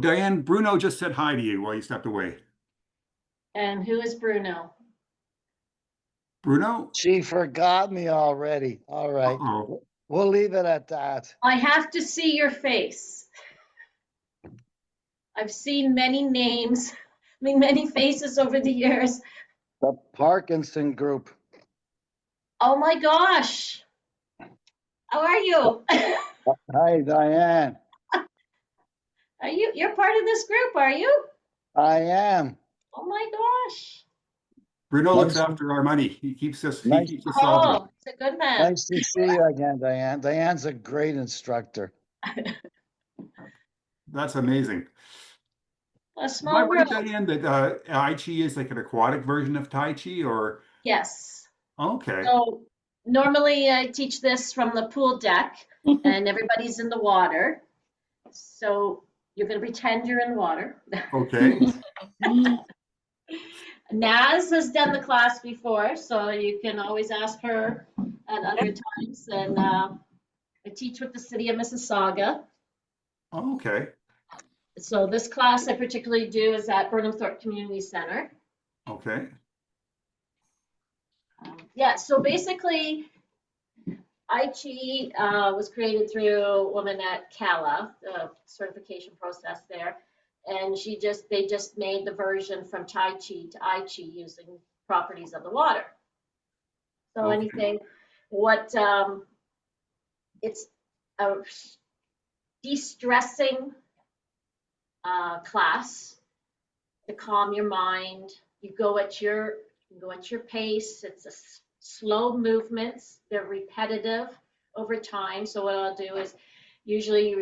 Diane, Bruno just said hi to you while you stepped away. And who is Bruno? Bruno? She forgot me already. All right. Uh-oh. We'll leave it at that. I have to see your face. I've seen many names, many faces over the years. The Parkinson Group. Oh my gosh. How are you? Hi, Diane. You're part of this group, are you? I am. Oh my gosh. Bruno looks Nice, after our money. He keeps us nice, solvent. Oh, it's a good man. nice to see you again, Diane. Diane's a great instructor. That's amazing. A Am I small right, world. Diane, that Tai Chi is like an aquatic version of Tai Chi or Yes. okay. So normally I teach this from the pool deck and everybody's in the water. So you're going to pretend you're in the water. Okay. Naz has done the class before, so you can always ask her at other times. And I teach with the City of Mississauga. Okay. So this class I particularly do is at Burnham Thorpe Community Center. Okay. Yeah, so basically, Tai Chi was created through a woman at CALA, the certification process there. And they just made the version from Tai Chi to I Chi using properties of the water. So Okay. anything, it's a de-stressing class to calm your mind. You go at your pace. It's a slow movements. They're repetitive over time. So what I'll do is usually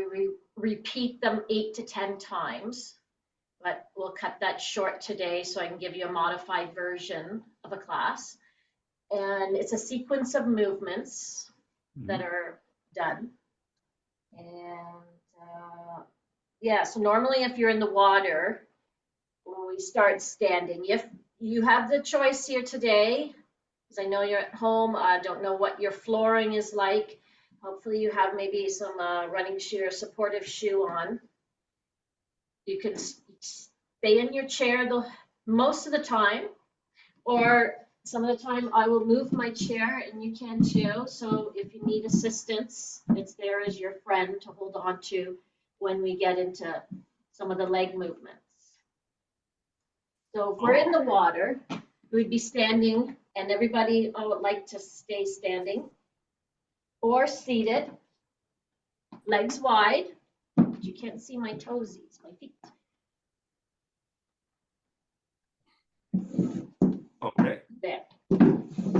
repeat them 8 to 10 times. But we'll cut that short today so I can give you a modified version of a class. And it's a sequence of movements that are done. And yeah, so normally if you're in the water, when we start standing, if you have the choice here today, because I know you're at home, I don't know what your flooring is like. Hopefully you have maybe some running shoe or supportive shoe on. You can stay in your chair most of the time, or some of the time I will move my chair and you can too. So if you need assistance, it's there as your friend to hold on to when we get into some of the leg movements. So if we're in the water, we'd be standing, and everybody would like to stay standing or seated, legs wide. But you can't see my toesies, my feet. Okay. There.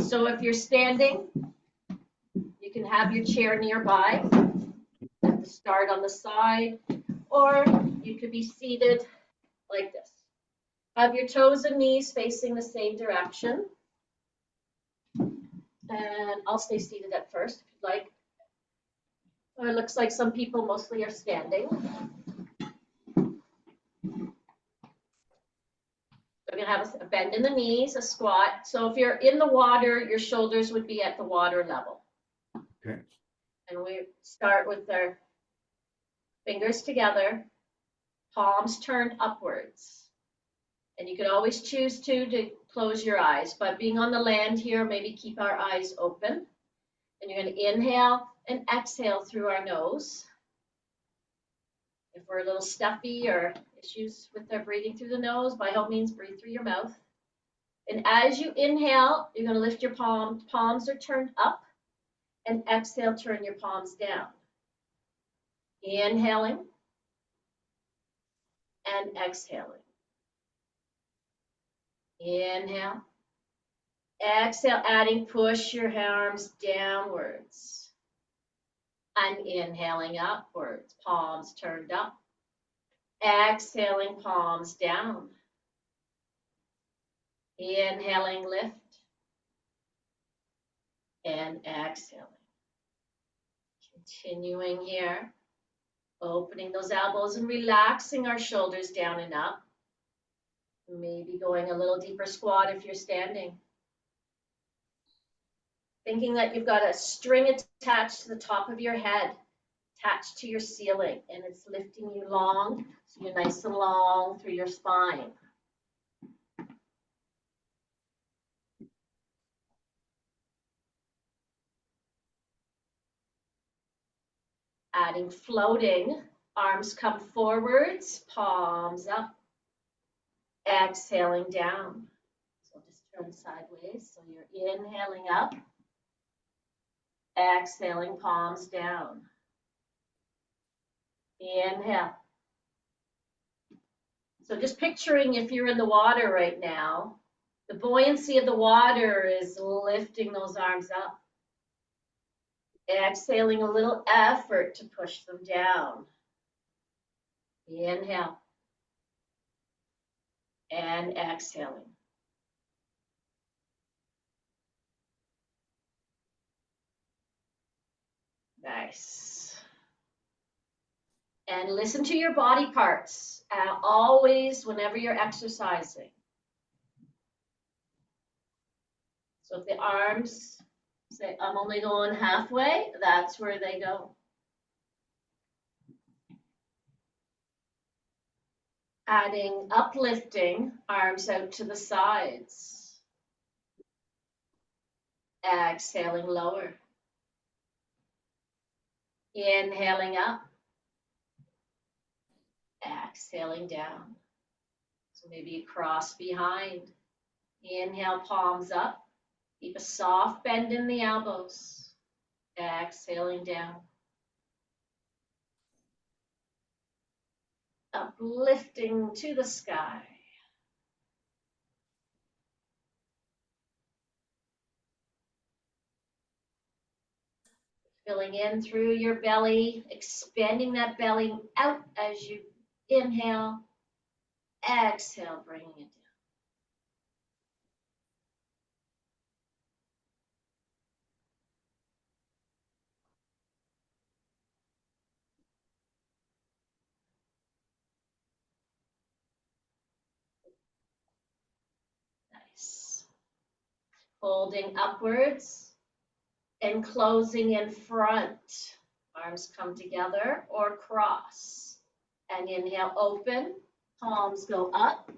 So if you're standing, you can have your chair nearby at the start on the side, or you could be seated like this. Have your toes and knees facing the same direction. And I'll stay seated at first if you'd like. Or it looks like some people mostly are standing. We're gonna have a bend in the knees, a squat. So if you're in the water, your shoulders would be at the water level. Okay. And we start with our fingers together, palms turned upwards. And you can always choose to close your eyes, but being on the land here, maybe keep our eyes open. And you're going to inhale and exhale through our nose. If we're a little stuffy or issues with our breathing through the nose, by all means, breathe through your mouth. And as you inhale, you're going to lift your palms. Palms are turned up. And exhale, turn your palms down. Inhaling and exhaling. Inhale. Exhale, adding, push your arms downwards. And inhaling upwards, palms turned up. Exhaling, palms down. Inhaling, lift. And exhaling. Continuing here. Opening those elbows and relaxing our shoulders down and up. Maybe going a little deeper squat if you're standing. Thinking that you've got a string attached to the top of your head attached to your ceiling, and it's lifting you long, so you're nice and long through your spine. Adding floating, arms come forwards, palms up, exhaling down. So just turn sideways, so you're inhaling up, exhaling, palms down. Inhale. So just picturing if you're in the water right now, the buoyancy of the water is lifting those arms up. Exhaling a little effort to push them down. Inhale. And exhaling. Nice. And listen to your body parts, always whenever you're exercising. So if the arms say, I'm only going halfway, that's where they go. Adding uplifting, arms out to the sides. Exhaling, lower. Inhaling up. Exhaling down. So maybe you cross behind. Inhale, palms up. Keep a soft bend in the elbows. Exhaling down. Uplifting to the sky. Filling in through your belly, expanding that belly out as you inhale. Exhale, bringing it down. Nice. Folding upwards and closing in front. Arms come together or cross. And inhale, open. Palms go up.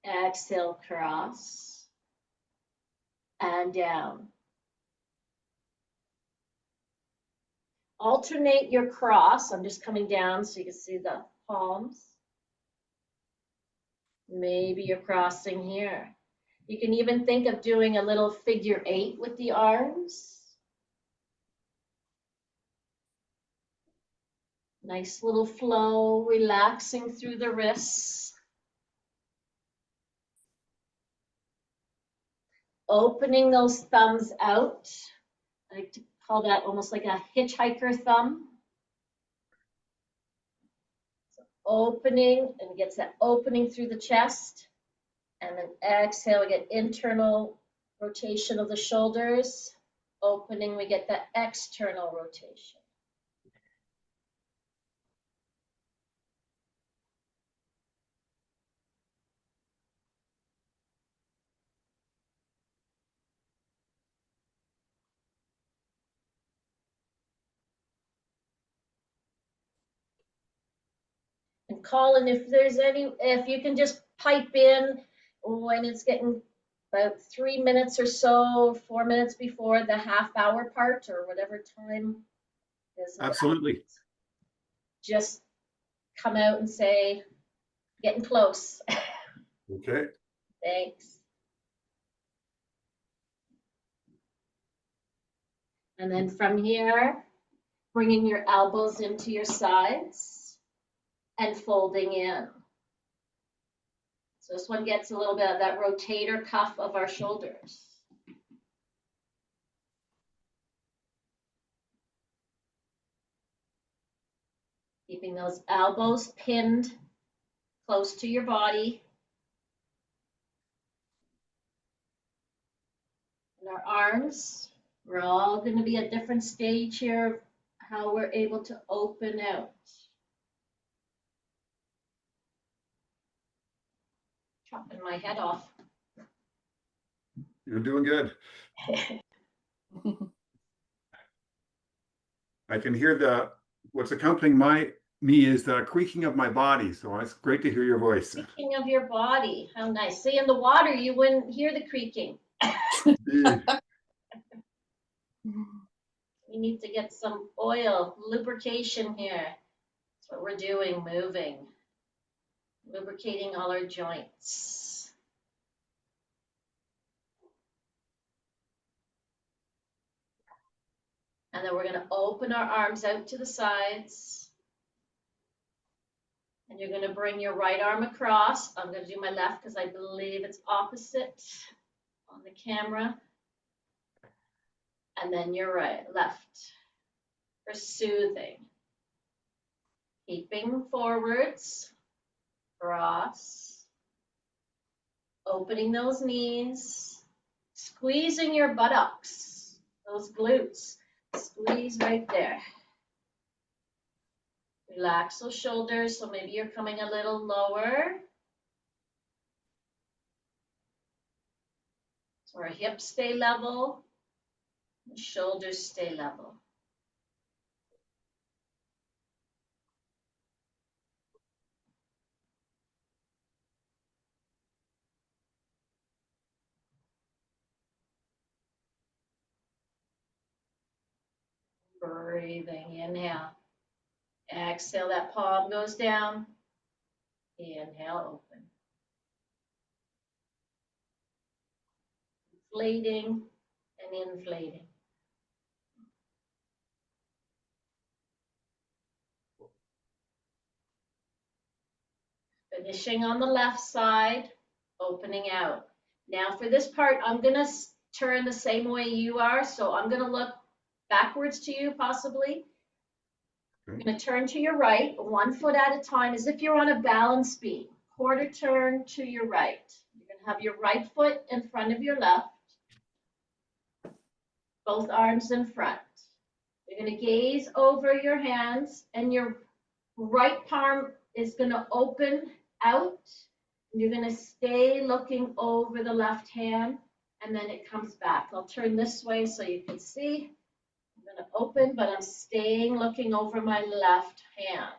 Exhale, cross. And down. Alternate your cross. I'm just coming down so you can see the palms. Maybe you're crossing here. You can even think of doing a little figure 8 with the arms. Nice little flow, relaxing through the wrists. Opening those thumbs out. I like to call that almost like a hitchhiker thumb. So opening, and gets that opening through the chest. And then exhale, we get internal rotation of the shoulders. Opening, we get that external rotation. And Colin, if you can just pipe in when it's getting about 3 minutes or so, 4 minutes before the half-hour part or whatever time is. Absolutely. Just come out and say, getting close. Okay. Thanks. And then from here, bringing your elbows into your sides and folding in. So this one gets a little bit of that rotator cuff of our shoulders. Keeping those elbows pinned close to your body. And our arms, we're all going to be at different stage here of how we're able to open out. Chopping my head off. You're doing good. I can hear what's accompanying me is the creaking of my body. So it's great to hear your voice. Creaking of your body. How nice. See, in the water, you wouldn't hear the creaking. We need to get some oil, lubrication here. That's what we're doing, moving, lubricating all our joints. And then we're going to open our arms out to the sides. And you're going to bring your right arm across. I'm going to do my left because I believe it's opposite on the camera. And then your left for soothing. Keeping forwards, cross, opening those knees, squeezing your buttocks, those glutes. Squeeze right there. Relax those shoulders, so maybe you're coming a little lower. So our hips stay level, the shoulders stay level. Breathing, inhale. Exhale, that palm goes down. Inhale, open. Inflating and inflating. Finishing on the left side, opening out. Now for this part, I'm going to turn the same way you are. So I'm going to look backwards to you, possibly. You're going to turn to your right, 1 foot at a time, as if you're on a balance beam. Quarter turn to your right. You're going to have your right foot in front of your left. Both arms in front. You're going to gaze over your hands, and your right palm is going to open out. You're going to stay looking over the left hand, and then it comes back. I'll turn this way so you can see. I'm going to open, but I'm staying looking over my left hand.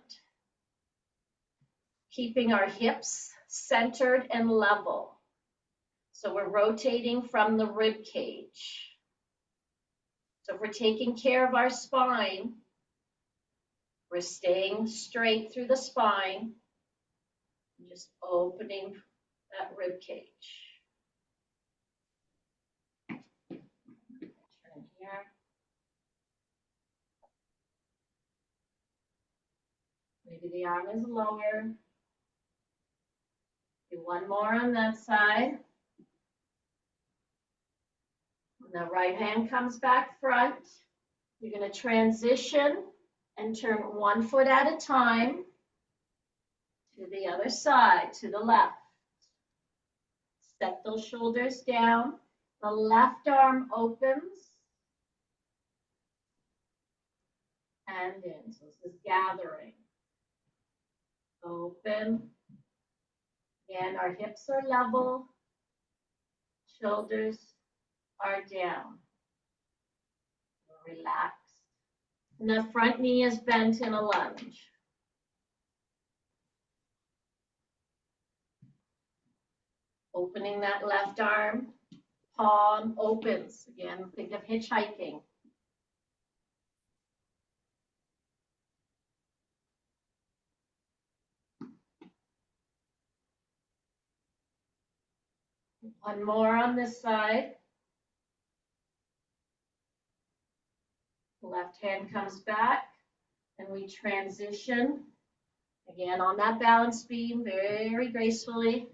Keeping our hips centered and level. So we're rotating from the rib cage. So if we're taking care of our spine, we're staying straight through the spine, and just opening that rib cage. Turn here. Maybe the arm is lower. Do one more on that side. When the right hand comes back front, you're going to transition and turn 1 foot at a time to the other side, to the left. Set those shoulders down. The left arm opens and in. So this is gathering. Open. And our hips are level. Shoulders are down. Relax. And the front knee is bent in a lunge. Opening that left arm, palm opens. Again, think of hitchhiking. One more on this side. Left hand comes back, and we transition. Again, on that balance beam, very gracefully.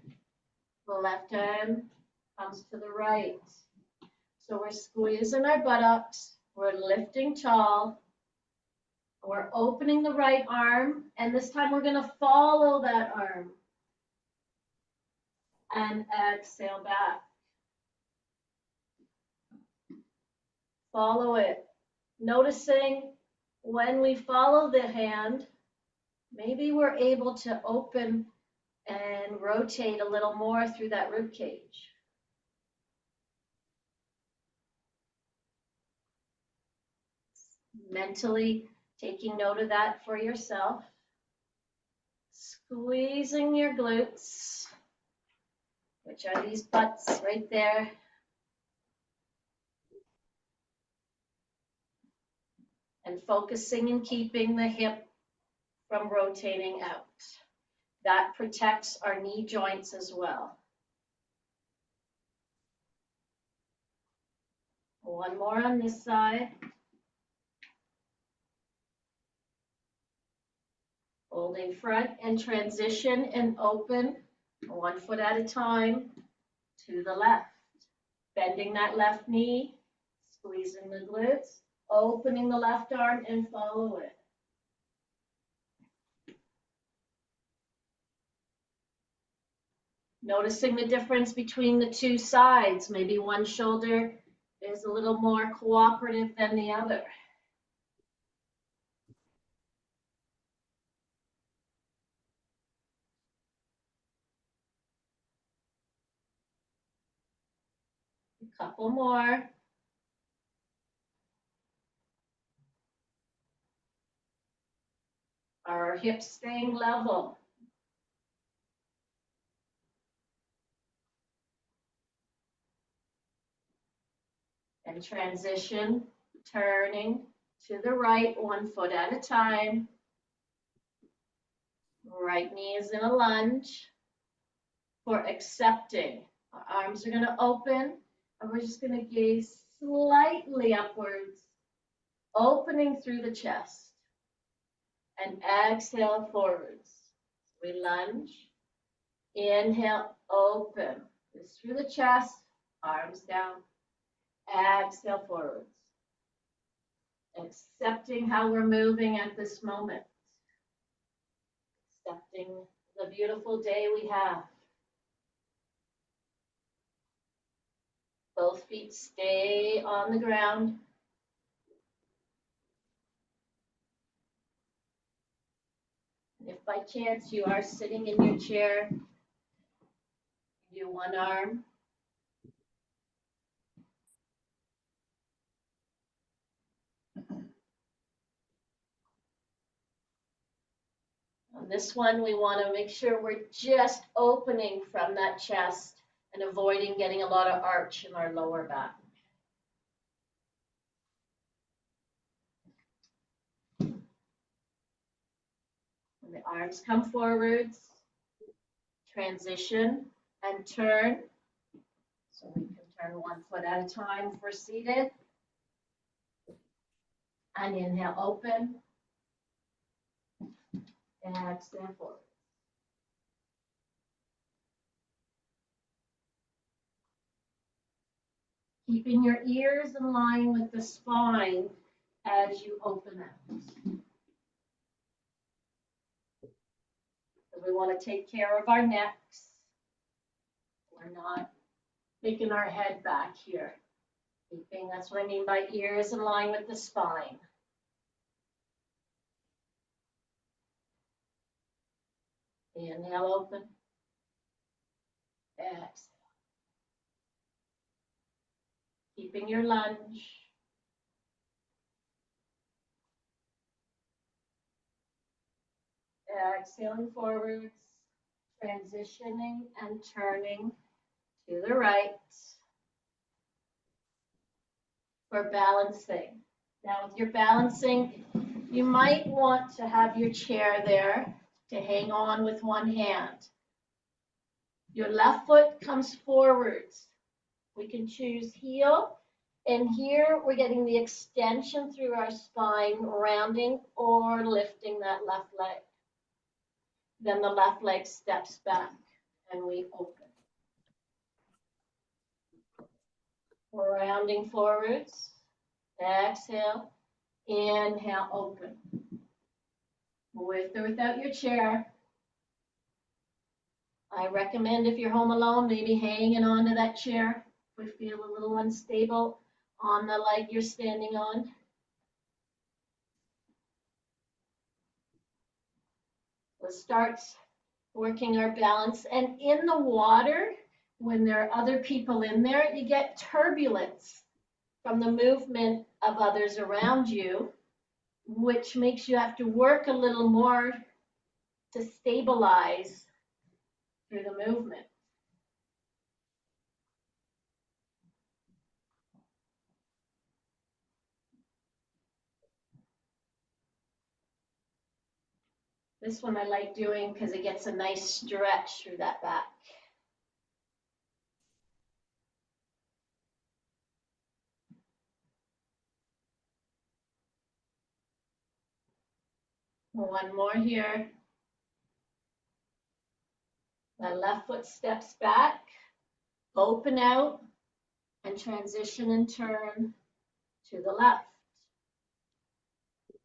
The left hand comes to the right. So we're squeezing our buttocks. We're lifting tall. We're opening the right arm, and this time we're going to follow that arm. And exhale back. Follow it. Noticing when we follow the hand, maybe we're able to open and rotate a little more through that rib cage. mentally taking note of that for yourself. Squeezing your glutes, which are these butts right there. And focusing and keeping the hip from rotating out. That protects our knee joints as well. One more on this side. Holding front and transition and open, 1 foot at a time to the left. Bending that left knee, squeezing the glutes, opening the left arm and follow it. Noticing the difference between the two sides. Maybe one shoulder is a little more cooperative than the other. A couple more. Are our hips staying level? And transition, turning to the right, 1 foot at a time. Right knee is in a lunge for accepting. Our arms are going to open, and we're just going to gaze slightly upwards, opening through the chest. And exhale forwards. We lunge. Inhale, open. Just through the chest, arms down. Exhale forwards. Accepting how we're moving at this moment. Accepting the beautiful day we have. Both feet stay on the ground. If by chance you are sitting in your chair, do one arm. On this one, we want to make sure we're just opening from that chest and avoiding getting a lot of arch in our lower back. When the arms come forwards, transition and turn. So we can turn 1 foot at a time if we're seated. And inhale, open. And exhale forward. Keeping your ears in line with the spine as you open out. So we want to take care of our necks. We're not taking our head back here. Keeping, that's what I mean by ears in line with the spine. Inhale, open. Exhale. Keeping your lunge. Exhaling forwards, transitioning and turning to the right for balancing. Now with your balancing, you might want to have your chair there to hang on with one hand. Your left foot comes forwards. We can choose heel, and here we're getting the extension through our spine, rounding or lifting that left leg. Then the left leg steps back and we open. Rounding forwards, exhale, inhale, open. With or without your chair. I recommend if you're home alone, maybe hanging onto that chair if we feel a little unstable on the leg you're standing on. Let's start working our balance. And in the water, when there are other people in there, you get turbulence from the movement of others around you. which makes you have to work a little more to stabilize through the movement. This one I like doing because it gets a nice stretch through that back. One more here. The left foot steps back, open out, and transition and turn to the left.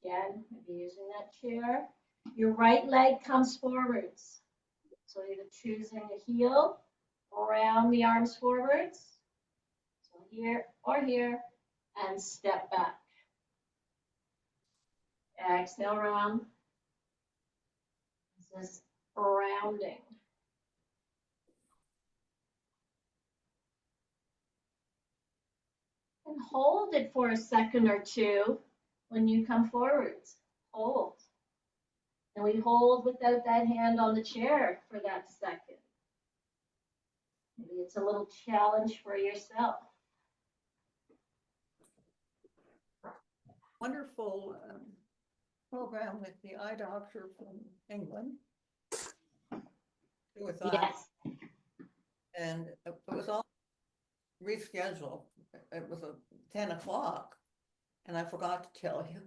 Again, maybe using that chair. Your right leg comes forwards. So you're choosing a heel, around the arms forwards. So here or here, and step back. Exhale, round. This is rounding. And hold it for a second or two when you come forwards. Hold. And we hold without that hand on the chair for that second. Maybe it's a little challenge for yourself. Wonderful program with the eye doctor from England. It was Yes. and it was all rescheduled. It was at 10 o'clock, and I forgot to tell you.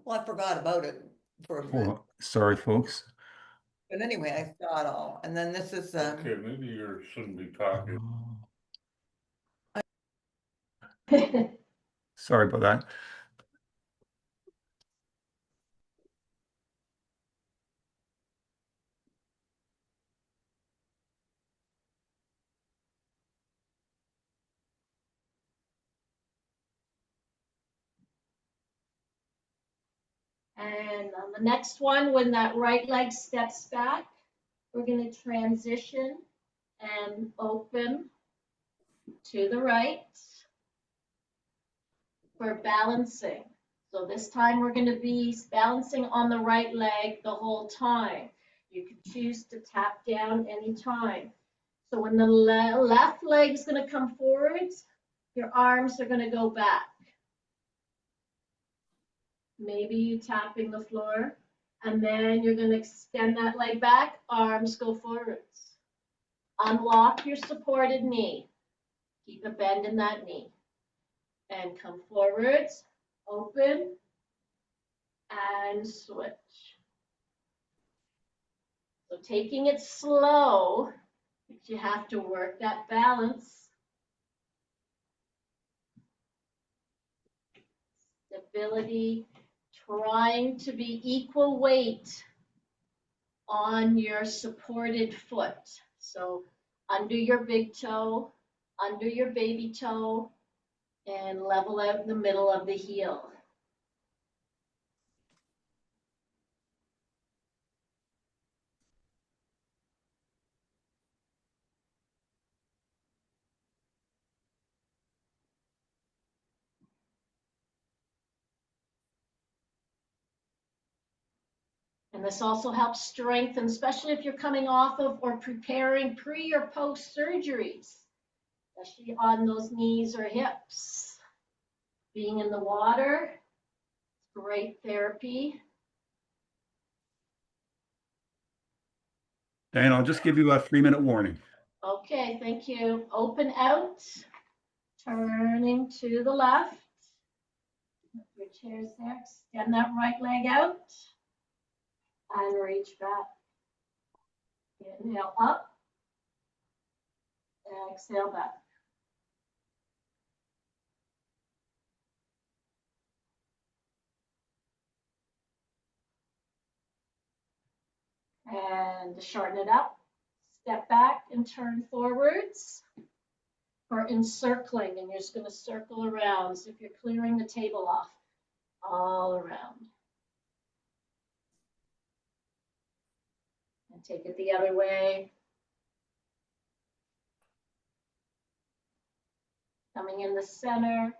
Well, I forgot about it for a bit. Oh, sorry, folks. But anyway, I saw it all, and then this is Okay, maybe you shouldn't be talking. Sorry about that. And on the next one, when that right leg steps back, we're going to transition and open to the right for balancing. So this time we're going to be balancing on the right leg the whole time. You can choose to tap down anytime. So when the left leg is going to come forwards, your arms are going to go back. Maybe you tapping the floor, and then you're going to extend that leg back, arms go forwards. Unlock your supported knee. Keep a bend in that knee. And come forwards, open, and switch. So taking it slow, you have to work that balance. Stability, trying to be equal weight on your supported foot. So under your big toe, under your baby toe, and level out in the middle of the heel. And this also helps strengthen, especially if you're coming off of or preparing pre or post surgeries, especially on those knees or hips. Being in the water, great therapy. Dan, I'll just give you a 3-minute warning. Okay, thank you. Open out, turning to the left. Your chair's there. Extend that right leg out and reach back. Inhale up, exhale back. And to shorten it up, step back and turn forwards for encircling, and you're just going to circle around. So if you're clearing the table off, all around. And take it the other way. Coming in the center.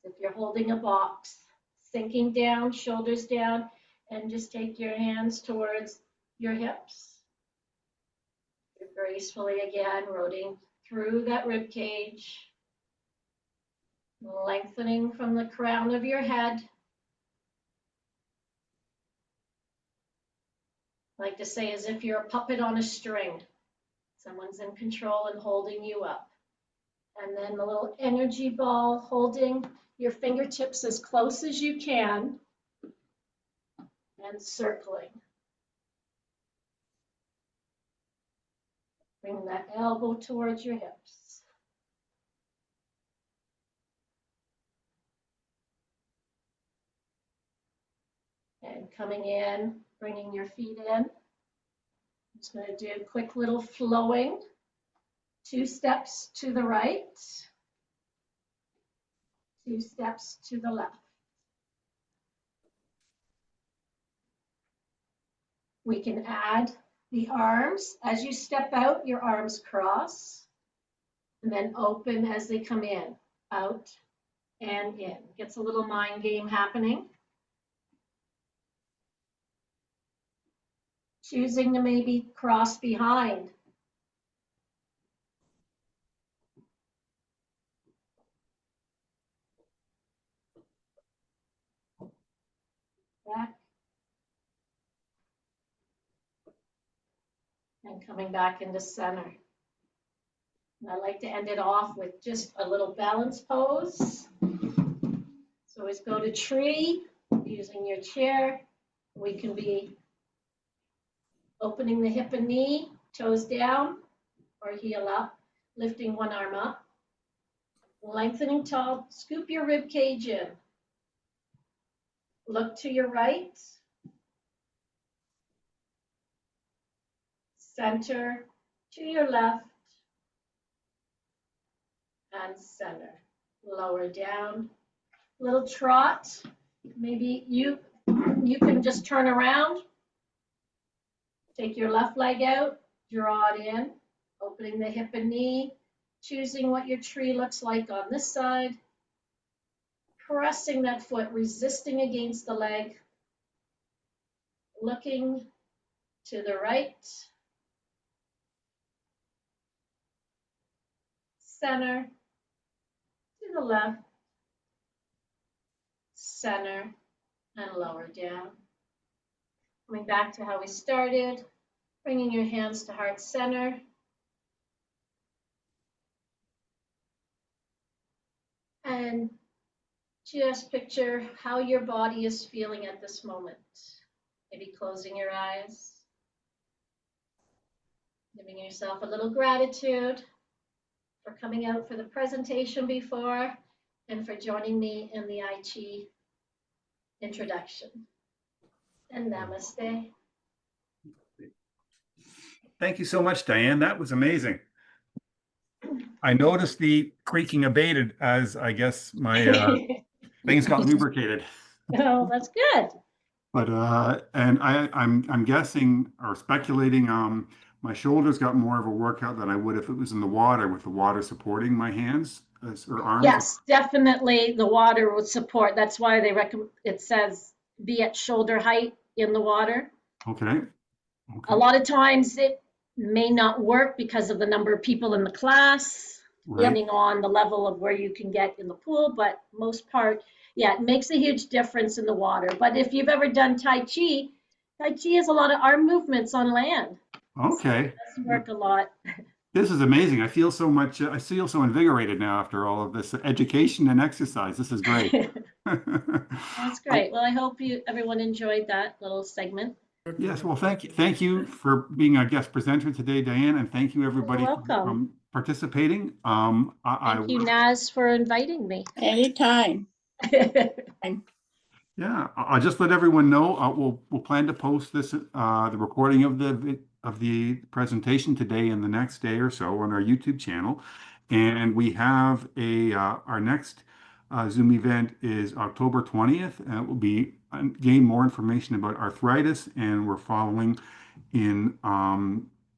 If you're holding a box, sinking down, shoulders down, and just take your hands towards your hips. Gracefully again, rotating through that rib cage, lengthening from the crown of your head. I like to say as if you're a puppet on a string. Someone's in control and holding you up. And then the little energy ball, holding your fingertips as close as you can and circling. Bring that elbow towards your hips. And coming in, bringing your feet in. I'm just going to do a quick little flowing. 2 steps to the right, 2 steps to the left. We can add the arms. As you step out, your arms cross and then open as they come in, out and in. Gets a little mind game happening. Choosing to maybe cross behind. Back. And coming back into center. And I like to end it off with just a little balance pose. So always go to tree, using your chair. We can be opening the hip and knee, toes down or heel up, lifting one arm up, lengthening tall, scoop your rib cage in. Look to your right, center to your left, and center. Lower down, little trot. Maybe you can just turn around, take your left leg out, draw it in, opening the hip and knee, choosing what your tree looks like on this side, pressing that foot, resisting against the leg, looking to the right, center, to the left, center, and lower down. Coming back to how we started, bringing your hands to heart center. And just picture how your body is feeling at this moment. Maybe closing your eyes. Giving yourself a little gratitude for coming out for the presentation before and for joining me in the Tai Chi introduction. And namaste. Thank you so much, Diane. That was amazing. I noticed the creaking abated as I guess my things got lubricated. Oh, that's good. But and I'm guessing or speculating my shoulders got more of a workout than I would if it was in the water with the water supporting my hands or arms. Yes, definitely the water would support. That's why they recommend, it says be at shoulder height in the water. Okay. A lot of times it may not work because of the number of people in the class, Right. depending on the level of where you can get in the pool, but most part, yeah, it makes a huge difference in the water. But if you've ever done Tai Chi, Tai Chi has a lot of arm movements on land. Okay. It does work a lot. This is amazing. I feel so much, I feel so invigorated now after all of this education and exercise. This is great. That's great. Well, I hope everyone enjoyed that little segment. Yes, well, thank you. Thank you for being our guest presenter today, Diane, and thank you everybody You're welcome. for participating. Thank you, Naz, for inviting me. Anytime. Yeah, I'll just let everyone know. We'll plan to post this the recording of the presentation today and the next day or so on our YouTube channel, and we have our next Zoom event is October 20th, and it will be gain more information about arthritis, and we're following in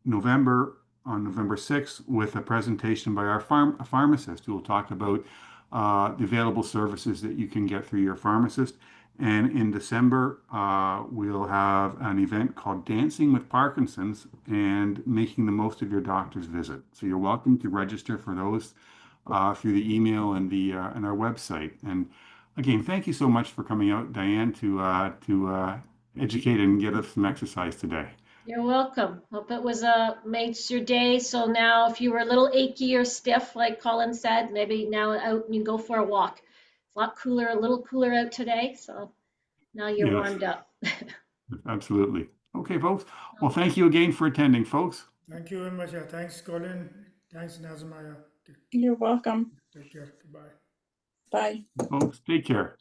November on November 6th with a presentation by our pharmacist who will talk about the available services that you can get through your pharmacist. And in December, we'll have an event called Dancing with Parkinson's and Making the Most of Your Doctor's Visit. So you're welcome to register for those through the email and and our website. And again, thank you so much for coming out, Diane, to educate and get us some exercise today. You're welcome. Hope it was made your day. So now if you were a little achy or stiff, like Colin said, maybe now out and you go for a walk. It's a lot cooler, a little cooler out today. So now you're Yes. warmed up. Absolutely. Okay, folks. Well, thank you again for attending, folks. Thank you very much. Yeah, thanks, Colin. Thanks, Nazmaya. You're welcome. Take care. Goodbye. Bye. Folks, take care.